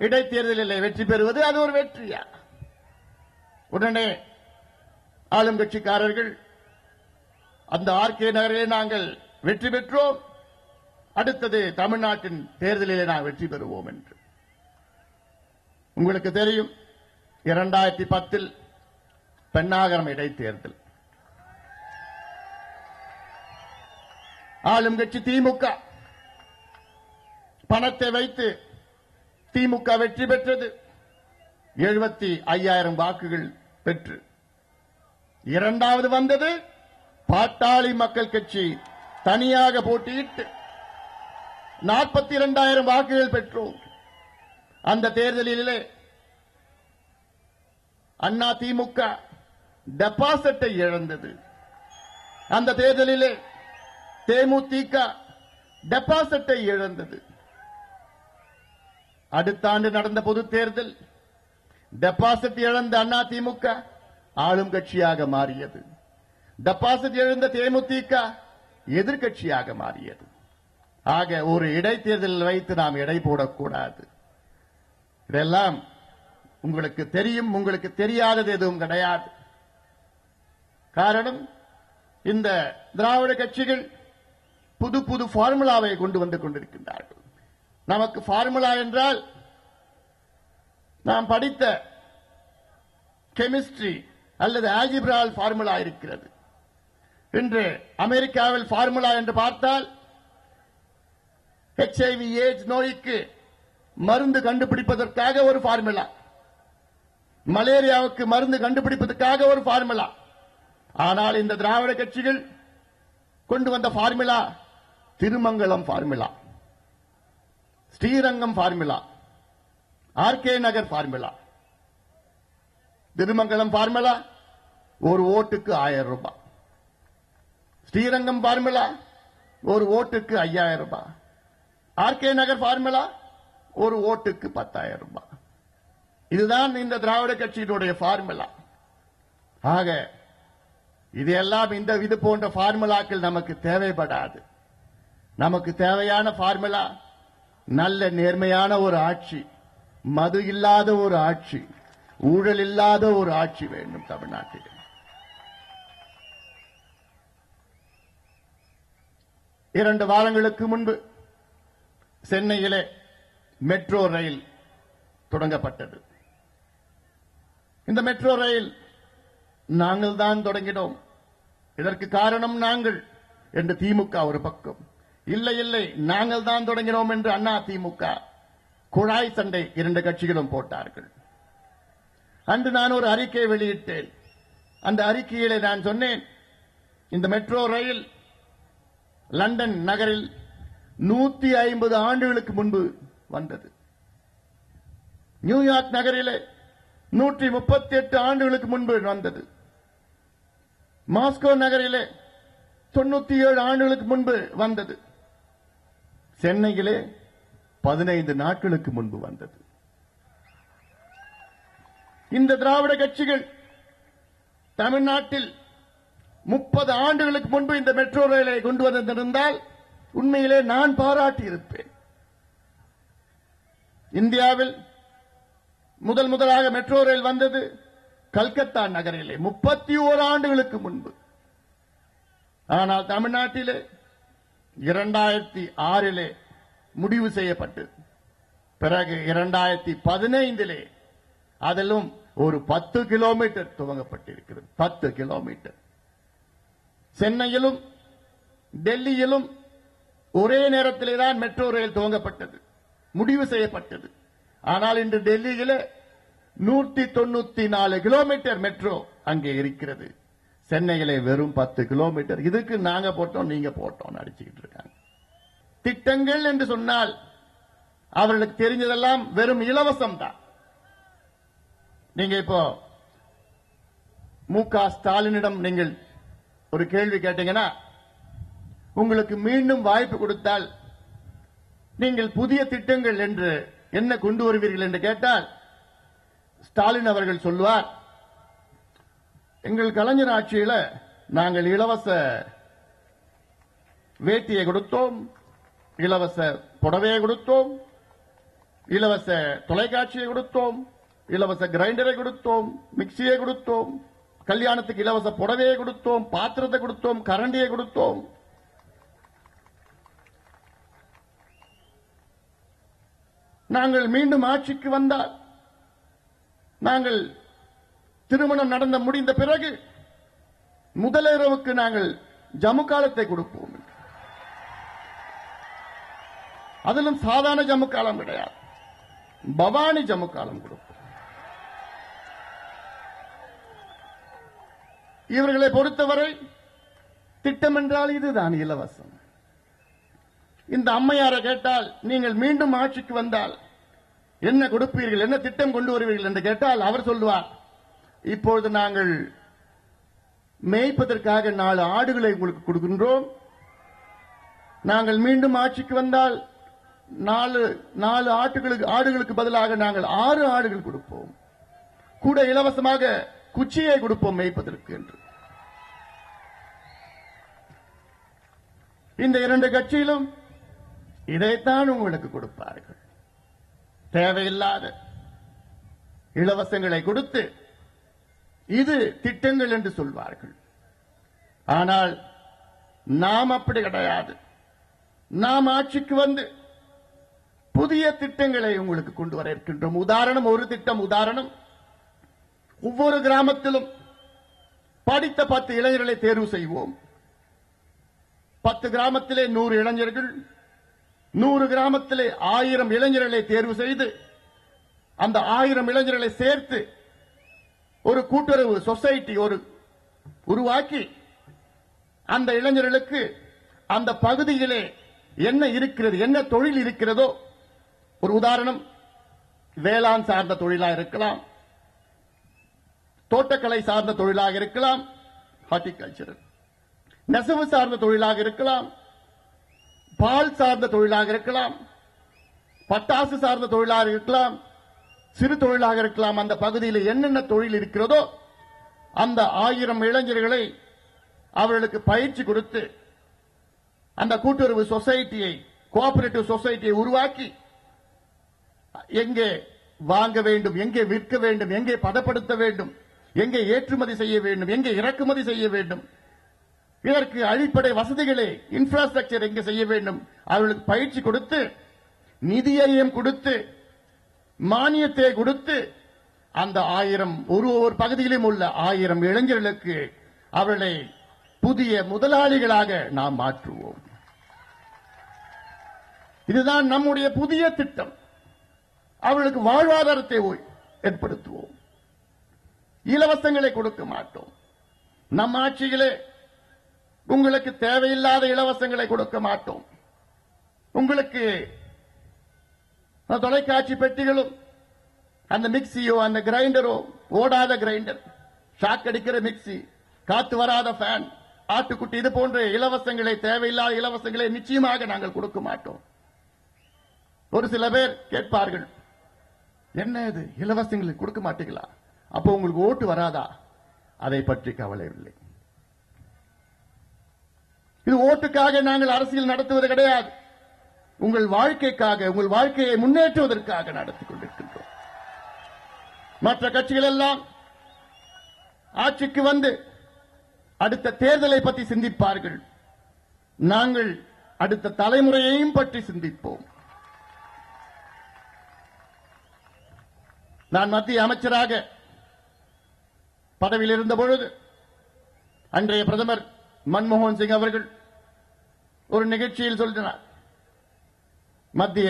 இடைத்தேர்தலில் வெற்றி பெறுவது அது ஒரு வெற்றியா? உடனே ஆளும் கட்சிக்காரர்கள் அந்த ஆர்கே நகரிலே நாங்கள் வெற்றி பெற்றோம், அடுத்தது தமிழ்நாட்டின் தேர்தலிலே நாங்கள் வெற்றி பெறுவோம் என்று. உங்களுக்கு தெரியும் 2010 பென்னாகரம் இடைத்தேர்தல், ஆளும் கட்சி திமுக பணத்தை வைத்து திமுக வெற்றி பெற்றது. 75,000 வாக்குகள் பெற்று. இரண்டாவது வந்தது பாட்டாளி மக்கள் கட்சி தனியாக போட்டியிட்டு 42,000 வாக்குகள் பெற்றோம். அந்த தேர்தலிலே அண்ணா திமுக டெபாசிட்டை இழந்தது. அந்த தேர்தலிலே தேமுதிக டெபாசிட்டை இழந்தது. அடுத்த ஆண்டு நடந்த பொது தேர்தல் டெபாசிட் இழந்த அண்ணா திமுக ஆளும் கட்சியாக மாறியது. டெபாசிட் இழந்த தேமுதிக எதிர்க்கட்சியாக மாறியது. ஆக ஒரு இடைத்தேர்தலில் வைத்து நாம் எடை போடக்கூடாது. இதெல்லாம் உங்களுக்கு தெரியும், உங்களுக்கு தெரியாதது எதுவும் கிடையாது. காரணம், இந்த திராவிட கட்சிகள் புது புது ஃபார்முலாவை கொண்டு வந்து கொண்டிருக்கின்றார்கள். நமக்கு ஃபார்முலா என்றால் நாம் படித்த கெமிஸ்ட்ரி அல்லது ஆல்ஜிப்ரால் ஃபார்முலா இருக்கிறது. இன்று அமெரிக்காவில் ஃபார்முலா என்று பார்த்தால் HIV AIDS நோய்க்கு மருந்து கண்டுபிடிப்பதற்காக ஒரு ஃபார்முலா, மலேரியாவுக்கு மருந்து கண்டுபிடிப்பதற்காக ஒரு ஃபார்முலா. ஆனால் இந்த திராவிட கட்சிகள் கொண்டு வந்த formula Thirumangalam formula, Srirangam formula, RK Nagar formula. Thirumangalam formula ஒரு ஓட்டுக்கு 1000 ரூபாய், ஸ்ரீரங்கம் ஃபார்முலா ஒரு ஓட்டுக்கு 5000 ரூபாய், ஆர்கே நகர் ஃபார்முலா ஒரு ஓட்டுக்கு 10,000 ரூபாய். இதுதான் இந்த திராவிட கட்சியினுடைய ஃபார்முலா. ஆக இதெல்லாம் இது போன்ற ஃபார்முலாக்கள் நமக்கு தேவைப்படாது. நமக்கு தேவையான ஃபார்முலா நல்ல நேர்மையான ஒரு ஆட்சி, மது இல்லாத ஒரு ஆட்சி, ஊழல் இல்லாத ஒரு ஆட்சி வேண்டும் தமிழ்நாட்டில். இரண்டு வாரங்களுக்கு முன்பு சென்னையிலே மெட்ரோ ரயில் தொடங்கப்பட்டது. இந்த மெட்ரோ ரயில் நாங்கள் தான் தொடங்கினோம், இதற்கு காரணம் நாங்கள் என்று திமுக ஒரு பக்கம், இல்லை இல்லை நாங்கள் தான் தொடங்கினோம் என்று அண்ணா திமுக குழாய் சண்டை இரண்டு கட்சிகளும் போட்டார்கள். அன்று நான் ஒரு அறிக்கை வெளியிட்டேன். அந்த அறிக்கையிலே நான் சொன்னேன், இந்த மெட்ரோ ரயில் லண்டன் நகரில் 150 ஆண்டுகளுக்கு முன்பு வந்தது. நியூயார்க் நகரிலே 138 ஆண்டுகளுக்கு முன்பு வந்தது. மாஸ்கோ நகரிலே 97 ஆண்டுகளுக்கு முன்பு வந்தது. சென்னையிலே 15 நாட்களுக்கு முன்பு வந்தது. இந்த திராவிட கட்சிகள் தமிழ்நாட்டில் 30 ஆண்டுகளுக்கு முன்பு இந்த மெட்ரோ ரயிலை கொண்டு வந்திருந்தால் உண்மையிலே நான் பாராட்டி இருப்பேன். இந்தியாவில் முதலாக மெட்ரோ ரயில் வந்தது கல்கத்தா நகரிலே 31 ஆண்டுகளுக்கு முன்பு. ஆனால் தமிழ்நாட்டிலே 2006 முடிவு செய்யப்பட்டது. பிறகு 2015 அதிலும் ஒரு 10 கிலோமீட்டர் துவங்கப்பட்டிருக்கிறது. 10 கிலோமீட்டர். சென்னையிலும் டெல்லியிலும் ஒரே நேரத்திலே தான் மெட்ரோ ரயில் துவங்கப்பட்டது, முடிவு செய்யப்பட்டது. ஆனால் இன்று டெல்லியிலே 194 கிலோமீட்டர் மெட்ரோ அங்கே இருக்கிறது. சென்னையிலே வெறும் 10 கிலோமீட்டர். இதுக்கு நாங்க போட்டோம் நீங்க போட்டோம் அடிச்சுக்கிட்டு இருக்காங்க. திட்டங்கள் என்று சொன்னால் அவர்களுக்கு தெரிஞ்சதெல்லாம் வெறும் இலவசம் தான். நீங்க இப்போ மு.க. ஸ்டாலினிடம் நீங்கள் ஒரு கேள்வி கேட்டீங்கன்னா, உங்களுக்கு மீண்டும் வாய்ப்பு கொடுத்தால் நீங்கள் புதிய திட்டங்கள் என்று என்ன கொண்டு வருவீர்கள் என்று கேட்டால் ஸ்டாலின் அவர்கள் சொல்வார், எங்கள் கலைஞர் ஆட்சியில் நாங்கள் இலவச வேட்டியை கொடுத்தோம், இலவச புடவையை கொடுத்தோம், இலவச தொலைக்காட்சியை கொடுத்தோம், இலவச கிரைண்டரை கொடுத்தோம், மிக்சியை கொடுத்தோம், கல்யாணத்துக்கு இலவச புடவையை கொடுத்தோம், பாத்திரத்தை கொடுத்தோம், கரண்டியை கொடுத்தோம். நாங்கள் மீண்டும் ஆட்சிக்கு வந்தால் நாங்கள் திருமணம் நடந்த முடிந்த பிறகு முதலிரவுக்கு நாங்கள் ஜம்மு காலத்தை கொடுப்போம். அதிலும் சாதாரண ஜம்மு காலம் கிடையாது, பவானி ஜம்மு காலம் கொடுப்போம். இவர்களை பொறுத்தவரை திட்டம் என்றால் இதுதான் இலவசம். இந்த அம்மையாரை கேட்டால் நீங்கள் மீண்டும் ஆட்சிக்கு வந்தால் என்ன கொடுப்பீர்கள், என்ன திட்டம் கொண்டு வருவீர்கள் என்று கேட்டால் அவர் சொல்லுவார், இப்பொழுது நாங்கள் மேய்ப்பதற்காக 4 ஆடுகளை உங்களுக்கு கொடுக்கின்றோம். நாங்கள் மீண்டும் ஆட்சிக்கு வந்தால் 4 ஆடுகளுக்கு பதிலாக நாங்கள் 6 ஆடுகள் கொடுப்போம். கூட இலவசமாக குச்சியை கொடுப்போம் மேய்ப்பதற்கு என்று. இந்த 2 கட்சியிலும் இதைத்தான் உங்களுக்கு கொடுப்பார்கள். தேவையில்லாத இலவசங்களை கொடுத்து இது திட்டங்கள் என்று சொல்வார்கள். ஆனால் நாம் அப்படி கிடையாது. நாம் ஆட்சிக்கு வந்து புதிய திட்டங்களை உங்களுக்கு கொண்டு வர இருக்கின்றோம். ஒரு திட்டம் உதாரணம், ஒவ்வொரு கிராமத்திலும் படித்த 10 இளைஞர்களை தேர்வு செய்வோம். 10 கிராமத்திலே 100 இளைஞர்கள், 100 கிராமத்திலே 1000 இளைஞர்களை தேர்வு செய்து அந்த 1000 இளைஞர்களை சேர்த்து ஒரு கூட்டுறவு சொசைட்டி உருவாக்கி அந்த இளைஞர்களுக்கு அந்த பகுதியிலே என்ன இருக்கிறது, என்ன தொழில் இருக்கிறதோ, ஒரு உதாரணம் வேளாண் சார்ந்த தொழிலாக இருக்கலாம், தோட்டக்கலை சார்ந்த தொழிலாக இருக்கலாம், ஹார்டிகல்ச்சர், நெசவு சார்ந்த தொழிலாக இருக்கலாம், பால் சார்ந்த தொழிலாக இருக்கலாம், பட்டாசு சார்ந்த தொழிலாக இருக்கலாம், சிறு தொழிலாக இருக்கலாம். அந்த பகுதியில் என்னென்ன தொழில் இருக்கிறதோ அந்த 1000 இளைஞர்களை அவர்களுக்கு பயிற்சி கொடுத்து அந்த கூட்டுறவு சொசைட்டியை, கோஆபரேட்டிவ் சொசைட்டியை உருவாக்கி எங்கே வாங்க வேண்டும், எங்கே விற்க வேண்டும், எங்கே பதப்படுத்த வேண்டும், எங்கே ஏற்றுமதி செய்ய வேண்டும், எங்கே இறக்குமதி செய்ய வேண்டும், இதற்கு அடிப்படை வசதிகளை இன்ஃப்ராஸ்ட்ரக்சர் எங்கே செய்ய வேண்டும், அவர்களுக்கு பயிற்சி கொடுத்து நிதியையும் கொடுத்து மானியத்தை கொடுத்து அந்த 1000 ஒரு பகுதியிலும் உள்ள 1000 இளைஞர்களுக்கு அவர்களை புதிய முதலாளிகளாக நாம் மாற்றுவோம். இதுதான் நம்முடைய புதிய திட்டம். அவர்களுக்கு வாழ்வாதாரத்தை ஏற்படுத்துவோம். இலவசங்களை கொடுக்க மாட்டோம். நம் ஆட்சியிலே உங்களுக்கு தேவையில்லாத இலவசங்களை கொடுக்க மாட்டோம். உங்களுக்கு தொலைக்காட்சி பெட்டிகளும் அந்த மிக்சியோ அந்த கிரைண்டரோ, ஓடாத கிரைண்டர், ஷாக் அடிக்கிற மிக்சி, காத்து வராத ஃபேன், ஆட்டுக்குட்டி, இது போன்ற இலவசங்களை, தேவையில்லாத இலவசங்களை நிச்சயமாக நாங்கள் கொடுக்க மாட்டோம். ஒரு சில பேர் கேட்பார்கள், என்ன இது இலவசங்களை கொடுக்க மாட்டீங்களா, அப்போ உங்களுக்கு ஓட்டு வராதா? அதை பற்றி கவலை இல்லை. இது ஓட்டுக்காக நாங்கள் அரசியல் நடத்துவது கிடையாது. உங்கள் வாழ்க்கைக்காக, உங்கள் வாழ்க்கையை முன்னேற்றுவதற்காக நடத்திக் கொண்டிருக்கின்றோம். மற்ற கட்சிகள் எல்லாம் ஆட்சிக்கு வந்து அடுத்த தேர்தலை பற்றி சிந்திப்பார்கள். நாங்கள் அடுத்த தலைமுறையையும் பற்றி சிந்திப்போம். நான் மத்திய அமைச்சராக பதவியில் இருந்த பொழுது அன்றைய பிரதமர் மன்மோகன் சிங் அவர்கள் ஒரு நிகழ்ச்சியில் சொல்லினார், மத்திய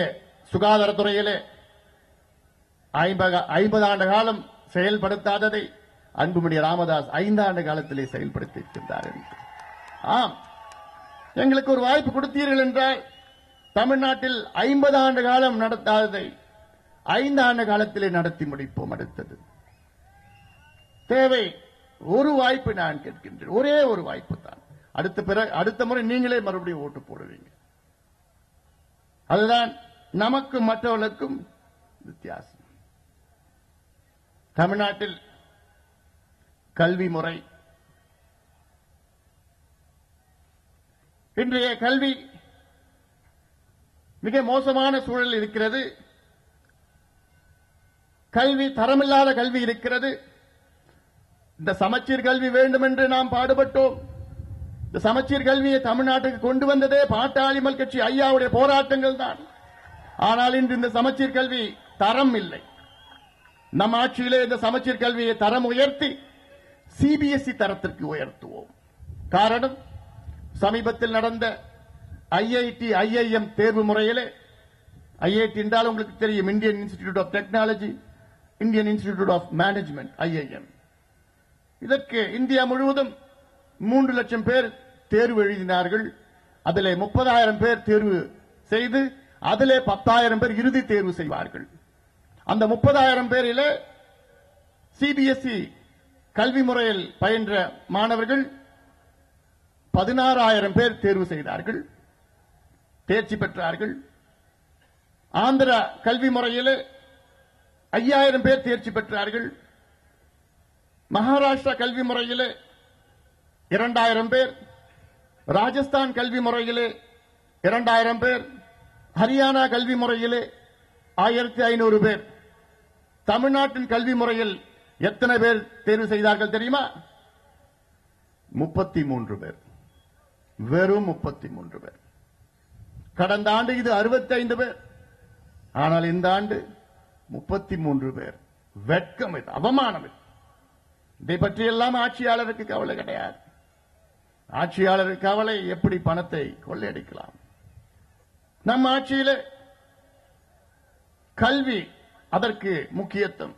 சுகாதாரத்துறையிலே 50 ஆண்டு காலம் செயல்படுத்தாததை அன்புமணி ராமதாஸ் 5 ஆண்டு காலத்திலே செயல்படுத்தி இருக்கின்றார் என்று. ஆம், எங்களுக்கு ஒரு வாய்ப்பு கொடுத்தீர்கள் என்றால் தமிழ்நாட்டில் 50 ஆண்டு காலம் நடத்தாததை 5 ஆண்டு காலத்திலே நடத்தி முடிப்போம். அடுத்தது தேவை ஒரு வாய்ப்பு நான் கேட்கின்றேன், ஒரே ஒரு வாய்ப்பு தான். அடுத்த முறை நீங்களே மறுபடியும் ஓட்டு போடுவீங்க. அதுதான் நமக்கும் மற்றவர்களுக்கும் வித்தியாசம். தமிழ்நாட்டில் கல்வி முறை, இன்றைய கல்வி மிக மோசமான சூழலில் இருக்கிறது. கல்வி தரமில்லாத கல்வி இருக்கிறது. இந்த சமச்சீர் கல்வி வேண்டும் என்று நாம் பாடுபட்டோம். இந்த சமச்சீர் கல்வியை தமிழ்நாட்டுக்கு கொண்டு வந்ததே பாட்டாளி மக்கள் கட்சி ஐயாவுடைய போராட்டங்கள் தான். ஆனால் இன்று இந்த சமச்சீர் கல்வி தரம் இல்லை. நம் ஆட்சியிலே இந்த சமச்சீர் கல்வியை தரம் உயர்த்தி சிபிஎஸ்இ தரத்திற்கு உயர்த்துவோம். காரணம், சமீபத்தில் நடந்த ஐஐடி ஐஐஎம் தேர்வு முறையிலே, ஐஐடி என்றால் உங்களுக்கு தெரியும், Indian institute of technology, Indian institute of management, IIM. இதற்கு இந்தியா முழுவதும் 3 லட்சம் பேர் தேர்வு எழுதினார்கள். அதிலே 30,000 பேர் தேர்வு செய்து அதிலே 10,000 பேர் இறுதி தேர்வு செய்வார்கள். அந்த 30,000 பேரிலே சிபிஎஸ்இ கல்வி முறையில் பயின்ற மாணவர்கள் 16,000 பேர் தேர்வு செய்தார்கள், தேர்ச்சி பெற்றார்கள். ஆந்திரா கல்வி முறையிலே 5,000 பேர் தேர்ச்சி பெற்றார்கள். மகாராஷ்டிரா கல்வி முறையிலே 2,000 பேர், ராஜஸ்தான் கல்வி முறையிலே 2,000 பேர், ஹரியானா கல்வி முறையிலே 1,500 பேர். தமிழ்நாட்டின் கல்வி முறையில் எத்தனை பேர் தேர்வு செய்தார்கள் தெரியுமா? 33 பேர். வெறும் 33 பேர். கடந்த ஆண்டு இது 65 பேர். ஆனால் இந்த ஆண்டு 33 பேர். வெட்கம் இது, அவமானம் இது. இதை பற்றியெல்லாம் ஆட்சியாளருக்கு கவலை கிடையாது. ஆட்சியாளருக்கு கவலை எப்படி பணத்தை கொள்ளையடிக்கலாம். நம் ஆட்சியிலே கல்வி அதற்கு முக்கியத்துவம்.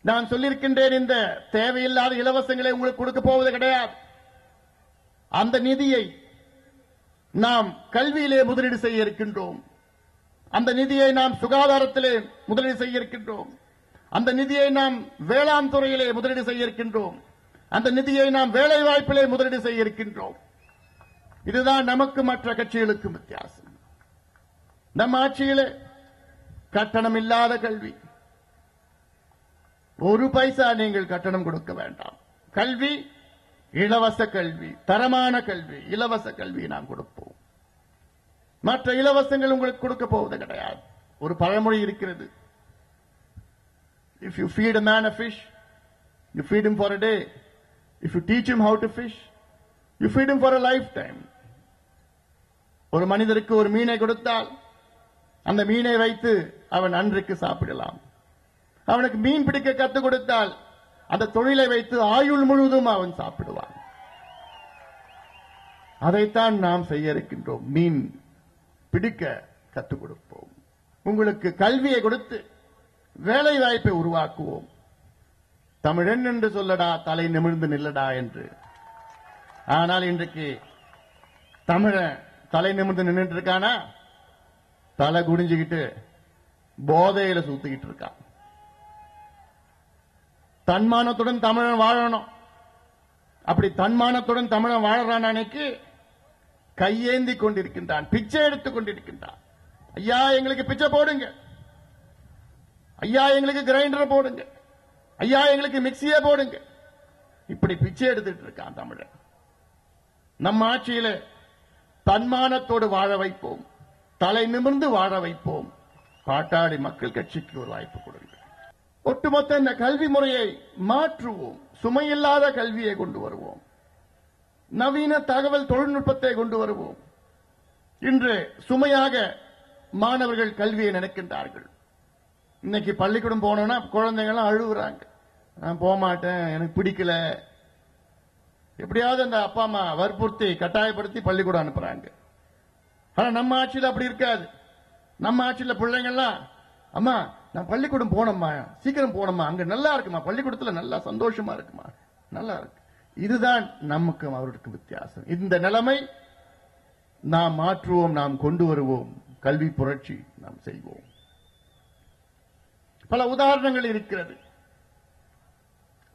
நான் சொல்லியிருக்கின்றேன், இந்த தேவையில்லாத இலவசங்களை உங்களுக்கு கொடுக்க போவது கிடையாது. அந்த நிதியை நாம் கல்வியிலே முதலீடு செய்ய இருக்கின்றோம். அந்த நிதியை நாம் சுகாதாரத்திலே முதலீடு செய்ய இருக்கின்றோம். அந்த நிதியை நாம் வேளாண் துறையிலே முதலீடு செய்ய இருக்கின்றோம். அந்த நிதியை நாம் வேலை வாய்ப்பிலே முதலீடு செய்ய இருக்கின்றோம். இதுதான் நமக்கு மற்ற கட்சிகளுக்கும் வித்தியாசம். நம் ஆட்சியிலே கட்டணம் இல்லாத கல்வி. 1 பைசா நீங்கள் கட்டணம் கொடுக்க வேண்டாம். கல்வி இலவச கல்வி, தரமான கல்வி, இலவச கல்வி நாம் கொடுப்போம். மற்ற இலவசங்கள் உங்களுக்கு கொடுக்க போவது கிடையாது. ஒரு பழமொழி இருக்கிறது, if you feed a man a fish, you feed him for a day. If you teach him how to fish, you feed him for a lifetime. ஒரு மனிதருக்கு ஒரு மீனை கொடுத்தால் அந்த மீனை வைத்து அவன் அன்றைக்கு சாப்பிடலாம். அவனுக்கு மீன் பிடிக்க கற்றுக் கொடுத்தால் அந்த தொழிலை வைத்து ஆயுள் முழுவதும் அவன் சாப்பிடுவான். அதைத்தான் நாம் செய்ய இருக்கின்றோம். மீன் பிடிக்க கற்றுக் கொடுப்போம். உங்களுக்கு கல்வியை கொடுத்து வேலை வாய்ப்பை உருவாக்குவோம். தமிழன் என்று சொல்லடா, தலை நிமிர்ந்து நில்லடா என்று. ஆனால் இன்றைக்கு தமிழன் தலை நிமிர்ந்து நின்றுட்டு இருக்கானா? தலை குடிஞ்சுக்கிட்டு போதையில சுத்திக்கிட்டு இருக்கான். தன்மானத்துடன் தமிழன் வாழணும். அப்படி தன்மானத்துடன் தமிழன் வாழறான் அன்னைக்கு கையேந்தி கொண்டிருக்கின்றான், பிச்சை எடுத்துக் கொண்டிருக்கின்றான். ஐயா எங்களுக்கு பிச்சை போடுங்க, ஐயா எங்களுக்கு கிரைண்டர் போடுங்க, ஐயா எங்களுக்கு மிக்சியே போடுங்க. இப்படி பிச்சை எடுத்துட்டு இருக்கான் தமிழன். நம் ஆட்சியில தன்மானத்தோடு வாழ வைப்போம், தலை நிமிர்ந்து வாழ வைப்போம். பாட்டாளி மக்கள் கட்சிக்கு ஒரு வாய்ப்பு கொடுங்க. ஒட்டுமொத்த இந்த கல்வி முறையை மாற்றுவோம். சுமையில்லாத கல்வியை கொண்டு வருவோம். நவீன தகவல் தொழில்நுட்பத்தை கொண்டு வருவோம். இன்று சுமையாக மாணவர்கள் கல்வியை நினைக்கின்றார்கள். இன்னைக்கு பள்ளிக்கூடம் போனோம்னா குழந்தைங்களாம் அழுகுறாங்க, நான் போக மாட்டேன், எனக்கு பிடிக்கல. எப்படியாவது அந்த அப்பா அம்மா வற்புறுத்தி கட்டாயப்படுத்தி பள்ளிக்கூடம் அனுப்புறாங்க. ஆனா நம்ம ஆட்சியில் அப்படி இருக்காது. நம்ம ஆட்சியில் பிள்ளைங்கள்லாம், அம்மா நான் பள்ளிக்கூடம் போனோம்மா, சீக்கிரம் போனோம்மா, அங்க நல்லா இருக்குமா, பள்ளிக்கூடத்தில் நல்லா சந்தோஷமா இருக்குமா, நல்லா இருக்கு. இதுதான் நமக்கும் அவருக்கு வித்தியாசம். இந்த நிலைமை நாம் மாற்றுவோம், நாம் கொண்டு வருவோம். கல்வி புரட்சி நாம் செய்வோம். பல உதாரணங்கள் இருக்கிறது.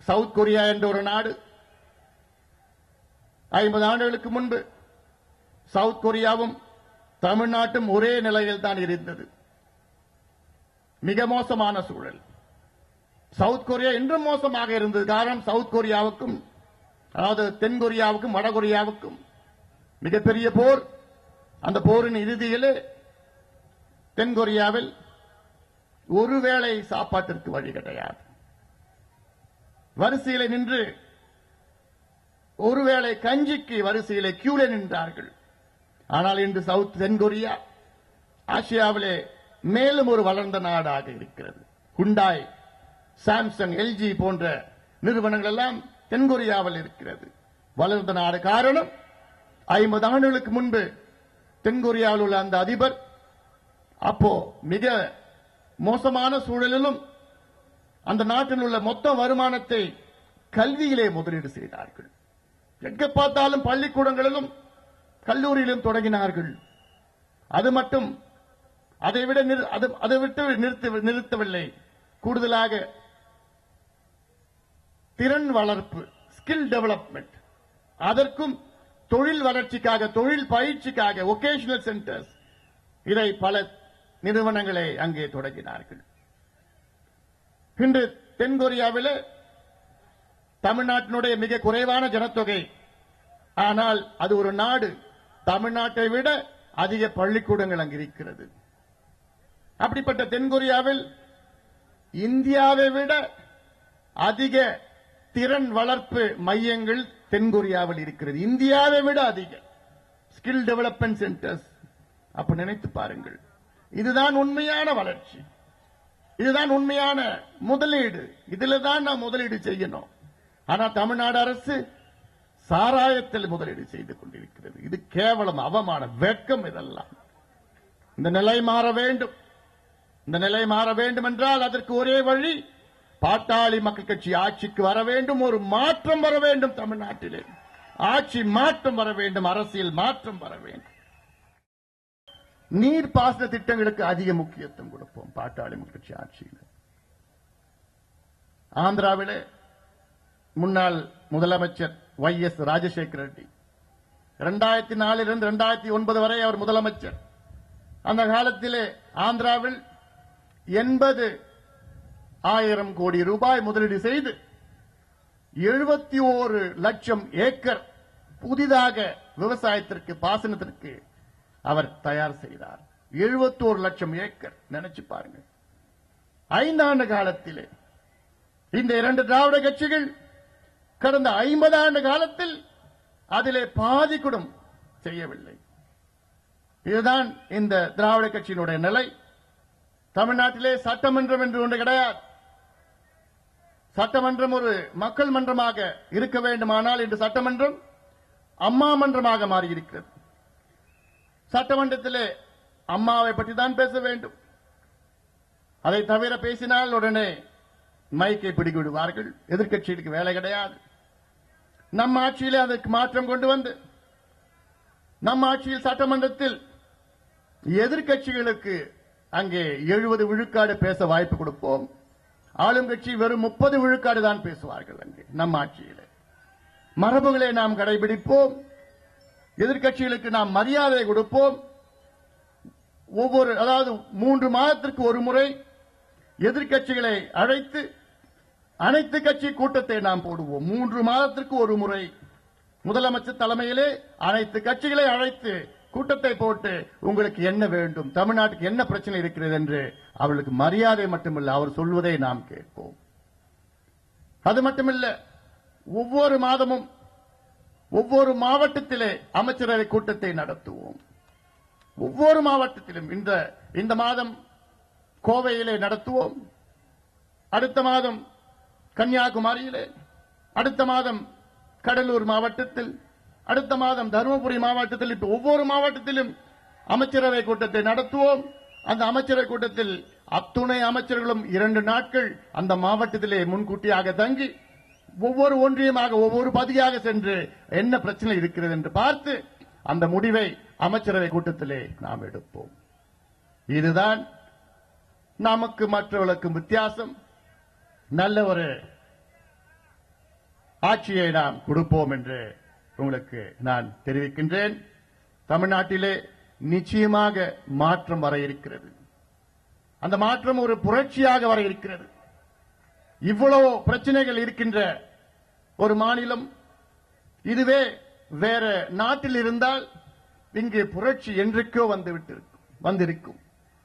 சவுத் கொரியா என்ற ஒரு நாடு 50 ஆண்டுகளுக்கு முன்பு சவுத் கொரியாவும் தமிழ்நாட்டும் ஒரே நிலையில் தான் இருந்தது. மிக மோசமான சூழல். சவுத் கொரியா இன்றும் மோசமாக இருந்தது. காரணம், சவுத் கொரியாவுக்கும், அதாவது தென் கொரியாவுக்கும் வட கொரியாவுக்கும் மிகப்பெரிய போர். அந்த போரின் இறுதியிலே தென் கொரியாவில் ஒருவேளை சாப்பாட்டிற்கு வழி கிடையாது. வரிசையில நின்று ஒருவேளை கஞ்சிக்கு வரிசையில கியூல நின்றார்கள். ஆனால் இன்று தென்கொரியா ஆசியாவிலே மேலும் ஒரு வளர்ந்த நாடாக இருக்கிறது. ஹுண்டாய், சாம்சங், எல்ஜி போன்ற நிறுவனங்கள் எல்லாம் தென்கொரியாவில் இருக்கிறது. வளர்ந்த நாடு காரணம் 50 ஆண்டுகளுக்கு முன்பு தென்கொரியாவில் உள்ள அந்த அதிபர் அப்போ மிக மோசமான சூழலிலும் அந்த நாட்டில் உள்ள மொத்த வருமானத்தை கல்வியிலே முதலீடு செய்தார்கள். எங்க பார்த்தாலும் பள்ளிக்கூடங்களிலும் கல்லூரியிலும் தொடங்கினார்கள். அது மட்டும் அதை விட்டு நிறுத்தவில்லை. கூடுதலாக திறன் வளர்ப்பு, ஸ்கில் டெவலப்மெண்ட், அதற்கும் தொழில் வளர்ச்சிக்காக, தொழில் பயிற்சிக்காக வொகேஷனல் சென்டர்ஸ், இதை பல நிறுவனங்களை அங்கே தொடங்கினார்கள். இன்று தென்கொரியாவில் தமிழ்நாட்டினுடைய மிக குறைவான ஜனத்தொகை, ஆனால் அது ஒரு நாடு. தமிழ்நாட்டை விட அதிக பள்ளிக்கூடங்கள் அங்கு இருக்கிறது. அப்படிப்பட்ட தென்கொரியாவில் இந்தியாவை விட அதிக திறன் வளர்ப்பு மையங்கள் தென்கொரியாவில் இருக்கிறது. இந்தியாவை விட அதிக ஸ்கில் டெவலப்மெண்ட் சென்டர்ஸ். அப்ப நினைத்து பாருங்கள், இதுதான் உண்மையான வளர்ச்சி, இதுதான் உண்மையான முதலீடு. இதுல தான் நாம் முதலீடு செய்யணும். ஆனா தமிழ்நாடு அரசு சாராயத்தில் முதலீடு செய்து கொண்டிருக்கிறது. இது கேவலம், அவமானம், வெட்கம். இதெல்லாம் இந்த நிலை மாற வேண்டும். இந்த நிலை மாற வேண்டும் என்றால் அதற்கு ஒரே வழி, பாட்டாளி மக்கள் கட்சி ஆட்சிக்கு வர வேண்டும். ஒரு மாற்றம் வர வேண்டும். தமிழ்நாட்டிலே ஆட்சி மாற்றம் வர வேண்டும். அரசியல் மாற்றம் வர வேண்டும். நீர்ப்பாசன திட்டங்களுக்கு அதிக முக்கியத்துவம் கொடுப்போம் பாட்டாளி மக்கள் கட்சி ஆட்சியில். ஆந்திராவிலே முன்னாள் முதலமைச்சர் YS ராஜசேகர ரெட்டி 2004 இருந்து 2009 வரை அவர் முதலமைச்சர். அந்த காலத்திலே ஆந்திராவில் 80,000 கோடி ரூபாய் முதலீடு செய்து 71 லட்சம் ஏக்கர் புதிதாக விவசாயத்திற்கு, பாசனத்திற்கு அவர் தயார் செய்தார். 71 லட்சம் ஏக்கர். நினைச்சு பாருங்க. 5 ஆண்டு காலத்திலே இந்த 2 திராவிட கட்சிகள் கடந்த 50 ஆண்டு காலத்தில் அதிலே பாதி கூட செய்யவில்லை. இதுதான் இந்த திராவிட கட்சியினுடைய நிலை. தமிழ்நாட்டிலே சட்டமன்றம் என்று ஒன்று கிடையாது. சட்டமன்றம் ஒரு மக்கள் மன்றமாக இருக்க வேண்டுமானால் இன்று சட்டமன்றம் அம்மா மன்றமாக மாறியிருக்கிறது. சட்டமன்றத்திலே அம்மாவை பற்றி தான் பேச வேண்டும். அதை தவிர பேசினால் உடனே மைக்கை பிடிவிடுவார்கள். எதிர்க்கட்சிகளுக்கு வேலை கிடையாது. நம் ஆட்சியிலே அதற்கு மாற்றம் கொண்டு வந்து நம் ஆட்சியில் சட்டமன்றத்தில் எதிர்க்கட்சிகளுக்கு அங்கே 70 விழுக்காடு பேச வாய்ப்பு கொடுப்போம். ஆளும் கட்சி வெறும் 30 விழுக்காடு தான் பேசுவார்கள். அங்கே நம் ஆட்சியிலே மரபுகளை நாம் கடைபிடிப்போம். எதிர்க்கட்சிகளுக்கு நாம் மரியாதை கொடுப்போம். அதாவது 3 மாதத்திற்கு ஒரு முறை எதிர்க்கட்சிகளை அழைத்து அனைத்து கட்சி கூட்டத்தை நாம் போடுவோம். 3 மாதத்திற்கு ஒரு முறை முதலமைச்சர் தலைமையிலே அனைத்து கட்சிகளை அழைத்து கூட்டத்தை போட்டு உங்களுக்கு என்ன வேண்டும், தமிழ்நாட்டுக்கு என்ன பிரச்சனை இருக்கிறது என்று அவர்களுக்கு மரியாதை மட்டுமல்ல, அவர் சொல்வதை நாம் கேட்போம். அது மட்டுமல்ல, ஒவ்வொரு மாதமும் ஒவ்வொரு மாவட்டத்திலே அமைச்சரவை கூட்டத்தை நடத்துவோம். ஒவ்வொரு மாவட்டத்திலும் இந்த மாதம் கோவையிலே நடத்துவோம். அடுத்த மாதம் கன்னியாகுமரியிலே, அடுத்த மாதம் கடலூர் மாவட்டத்தில், அடுத்த மாதம் தருமபுரி மாவட்டத்தில், இப்ப ஒவ்வொரு மாவட்டத்திலும் அமைச்சரவை கூட்டத்தை நடத்துவோம். அந்த அமைச்சரவை கூட்டத்தில் அத்துணை அமைச்சர்களும் 2 நாட்கள் அந்த மாவட்டத்திலே முன்கூட்டியாக தங்கி ஒவ்வொரு ஒன்றியமாக ஒவ்வொரு பகுதியாக சென்று என்ன பிரச்சனை இருக்கிறது என்று பார்த்து அந்த முடிவை அமைச்சரவை கூட்டத்திலே நாம் எடுப்போம். இதுதான் நமக்கு மற்றவர்களுக்கும் வித்தியாசம். நல்ல ஒரு ஆட்சியை நாம் கொடுப்போம் என்று உங்களுக்கு நான் தெரிவிக்கின்றேன். தமிழ்நாட்டிலே நிச்சயமாக மாற்றம் வர இருக்கிறது. அந்த மாற்றம் ஒரு புரட்சியாக வர இருக்கிறது. இவ்வளவு பிரச்சனைகள் இருக்கின்ற ஒரு மாநிலம் இதுவே வேற நாட்டில் இருந்தால் இங்கே புரட்சி என்றைக்கோ வந்திருக்கும்.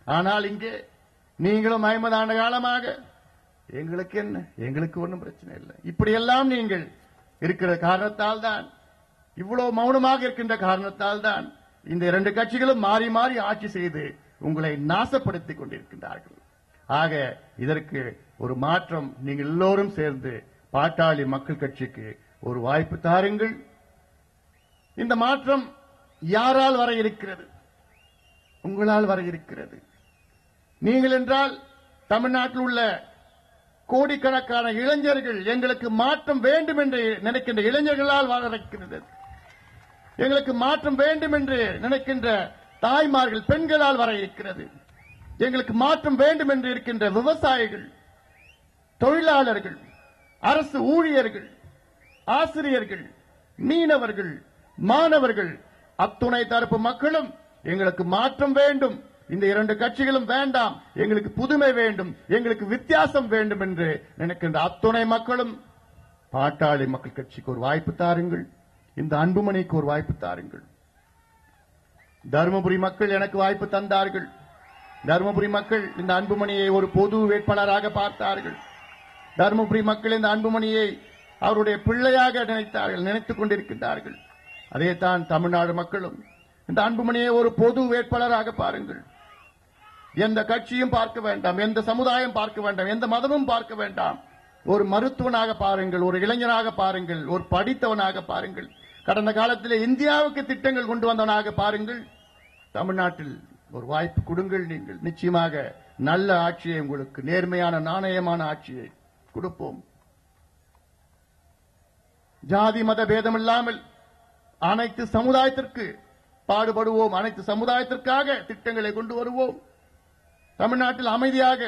ஆனால் இங்கே நீங்களும் 50 ஆண்டு காலமாக எங்களுக்கு என்ன, எங்களுக்கு ஒன்றும் பிரச்சனை இல்லை, இப்படியெல்லாம் நீங்கள் இருக்கிற காரணத்தால் தான், இவ்வளவு மௌனமாக இருக்கின்ற காரணத்தால் தான் இந்த இரண்டு கட்சிகளும் மாறி மாறி ஆட்சி செய்து உங்களை நாசப்படுத்திக் கொண்டிருக்கின்றார்கள். ஆக இதற்கு ஒரு மாற்றம், நீங்கள் எல்லோரும் சேர்ந்து பாட்டாளி மக்கள் கட்சிக்கு ஒரு வாய்ப்பு தாருங்கள். இந்த மாற்றம் யாரால் வர இருக்கிறது? உங்களால் வர இருக்கிறது. நீங்கள் என்றால் தமிழ்நாட்டில் உள்ள கோடிக்கணக்கான இளைஞர்கள், எங்களுக்கு மாற்றம் வேண்டும் என்று நினைக்கின்ற இளைஞர்களால் வர இருக்கிறது. எங்களுக்கு மாற்றம் வேண்டும் என்று நினைக்கின்ற தாய்மார்கள், பெண்களால் வர இருக்கிறது. எங்களுக்கு மாற்றம் வேண்டும் என்று இருக்கின்ற விவசாயிகள், தொழிலாளர்கள், அரசு ஊழியர்கள், ஆசிரியர்கள், மீனவர்கள், மாணவர்கள், அத்துணை தரப்பு மக்களும் எங்களுக்கு மாற்றம் வேண்டும், இந்த இரண்டு கட்சிகளும் வேண்டாம், எங்களுக்கு புதுமை வேண்டும், எங்களுக்கு வித்தியாசம் வேண்டும் என்று நினைக்கின்ற அத்துணை மக்களும் பாட்டாளி மக்கள் கட்சிக்கு ஒரு வாய்ப்பு தாருங்கள். இந்த அன்புமணிக்கு ஒரு வாய்ப்பு தாருங்கள். தருமபுரி மக்கள் எனக்கு வாய்ப்பு தந்தார்கள். தருமபுரி மக்கள் இந்த அன்புமணியை ஒரு பொது வேட்பாளராக பார்த்தார்கள். தருமபுரி மக்கள் இந்த அன்புமணியை அவருடைய பிள்ளையாக நினைத்துக் கொண்டிருக்கின்றார்கள். அதேதான் தமிழ்நாடு மக்களும் இந்த அன்புமணியை ஒரு பொது வேட்பாளராக பாருங்கள். எந்த கட்சியும் பார்க்க வேண்டாம், எந்த சமுதாயம் பார்க்க வேண்டாம், எந்த மதமும் பார்க்க வேண்டாம். ஒரு மருத்துவனாக பாருங்கள், ஒரு இளைஞனாக பாருங்கள், ஒரு படித்தவனாக பாருங்கள், கடந்த காலத்தில் இந்தியாவுக்கு திட்டங்கள் கொண்டு வந்தவனாக பாருங்கள். தமிழ்நாட்டில் ஒரு வாய்ப்பு கொடுங்கள். நீங்கள் நிச்சயமாக நல்ல ஆட்சியை, உங்களுக்கு நேர்மையான நாணயமான ஆட்சியை கொடுப்போம். ஜாதி மத பேதம் இல்லாமல் அனைத்து சமுதாயத்திற்கு பாடுபடுவோம். அனைத்து சமுதாயத்திற்காக திட்டங்களை கொண்டு வருவோம். தமிழ்நாட்டில் அமைதியாக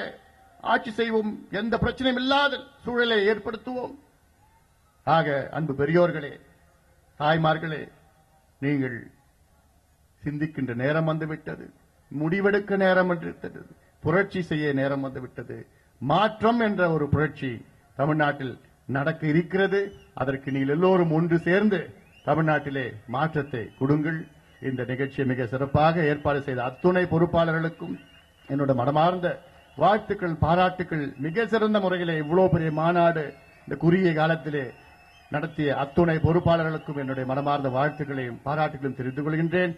ஆட்சி செய்வோம். எந்த பிரச்சனையும் இல்லாத சூழலை ஏற்படுத்துவோம். ஆக அன்பு பெரியோர்களே, தாய்மார்களே, நீங்கள் சிந்திக்கின்ற நேரம் வந்துவிட்டது. முடிவெடுக்க நேரம் வந்துவிட்டது. புரட்சி செய்ய நேரம் வந்துவிட்டது. மாற்றம் என்ற ஒரு புரட்சி தமிழ்நாட்டில் நடக்க இருக்கிறது. அதற்கு நீங்கள் எல்லோரும் ஒன்று சேர்ந்து தமிழ்நாட்டிலே மாற்றத்தை கொடுங்கள். இந்த நிகழ்ச்சியை மிக சிறப்பாக ஏற்பாடு செய்த அத்துணை பொறுப்பாளர்களுக்கும் என்னோட மனமார்ந்த வாழ்த்துக்கள், பாராட்டுக்கள். மிக சிறந்த முறையிலே இவ்வளவு பெரிய மாநாடு இந்த குறுகிய காலத்திலே நடத்திய அத்துணை பொறுப்பாளர்களுக்கும் என்னுடைய மனமார்ந்த வாழ்த்துக்களையும் பாராட்டுகளையும் தெரிவித்துக் கொள்கின்றேன்.